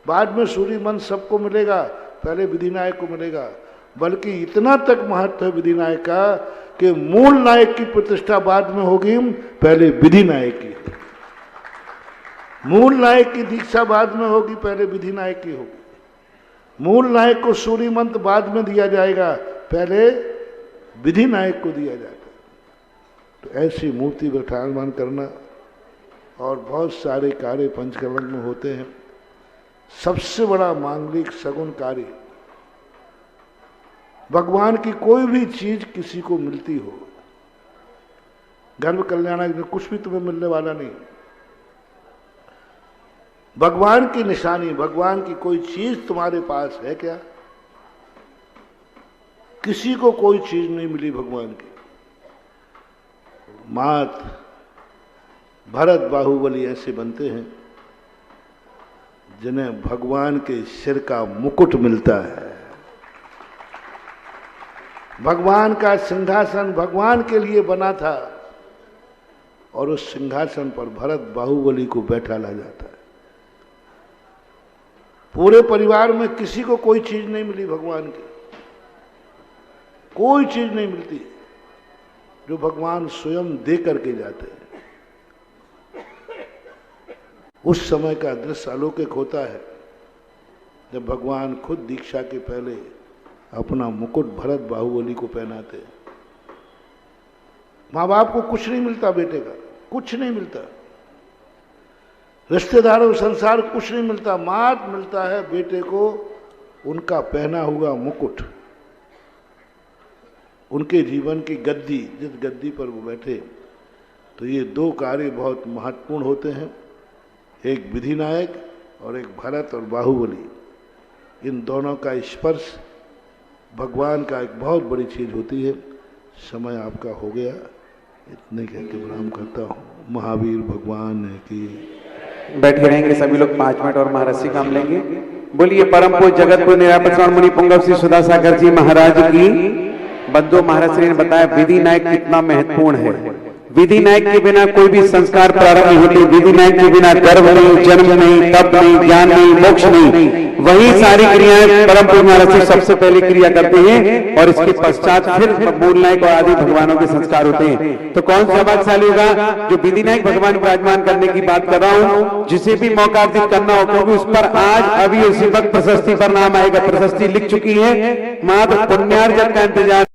बाद में सूर्य मंत्र सबको मिलेगा, पहले विधि नायक को मिलेगा। बल्कि इतना तक महत्व है विधि नायक का कि मूल नायक की प्रतिष्ठा बाद में होगी, पहले विधि नायक की। मूल नायक की दीक्षा बाद में होगी, पहले विधि नायक की होगी। मूल नायक को सूर्य मंत्र बाद में दिया जाएगा, पहले विधि नायक को दिया जाएगा। तो ऐसी मूर्ति विराजमान करना और बहुत सारे कार्य पंचकर्म में होते हैं। सबसे बड़ा मांगलिक सगुन कार्य, भगवान की कोई भी चीज किसी को मिलती हो, गर्भ कल्याण में कुछ भी तुम्हें मिलने वाला नहीं। भगवान की निशानी, भगवान की कोई चीज तुम्हारे पास है क्या? किसी को कोई चीज नहीं मिली भगवान की। मात भरत बाहुबली ऐसे बनते हैं जिन्हें भगवान के सिर का मुकुट मिलता है। भगवान का सिंहासन भगवान के लिए बना था और उस सिंहासन पर भरत बाहुबली को बैठा ला जाता है। पूरे परिवार में किसी को कोई चीज नहीं मिली भगवान की, कोई चीज नहीं मिलती जो भगवान स्वयं दे करके जाते हैं। उस समय का दृश्य अलौकिक होता है जब भगवान खुद दीक्षा के पहले अपना मुकुट भरत बाहुबली को पहनाते हैं। माँ बाप को कुछ नहीं मिलता, बेटे का कुछ नहीं मिलता, रिश्तेदारों संसार कुछ नहीं मिलता, मात मिलता है बेटे को उनका पहना हुआ मुकुट, उनके जीवन की गद्दी, जिस गद्दी पर वो बैठे। तो ये 2 कार्य बहुत महत्वपूर्ण होते हैं, एक विधि नायक और एक भरत और बाहुबली। इन दोनों का स्पर्श भगवान का एक बहुत बड़ी चीज होती है। समय आपका हो गया, इतने कह के प्रणाम करता हूँ। महावीर भगवान की। बैठे रहेंगे सभी लोग 5 मिनट और महाराज जी काम लेंगे। बोलिए परम पूज्य जगतपुर निरापद मुनि पुंगव श्री सुधासागर जी महाराज की। बंधु महाराज श्री ने बताया विधि नायक कितना महत्वपूर्ण है। विधि नायक के बिना कोई भी संस्कार प्रारंभ नहीं होते। विधि नायक के बिना गर्भ नहीं, जन्म नहीं, तप नहीं, ज्ञान नहीं, मोक्ष नहीं। वही सारी क्रियाएं परम पूज्य महाराज जी सबसे पहले क्रिया करते हैं और इसके पश्चात फिर मूल नायक और आदि भगवानों के संस्कार होते हैं। तो कौन सा भाग्यशाली होगा जो विधि नायक भगवान विराजमान करने की बात कर रहा हूं। जिसे भी मौका अर्जित करना हो, क्योंकि उस पर आज अभी उसी वक्त प्रशस्ति पर नाम आएगा। प्रशस्ति लिख चुकी है, मात्र पुण्यार्जन का इंतजार।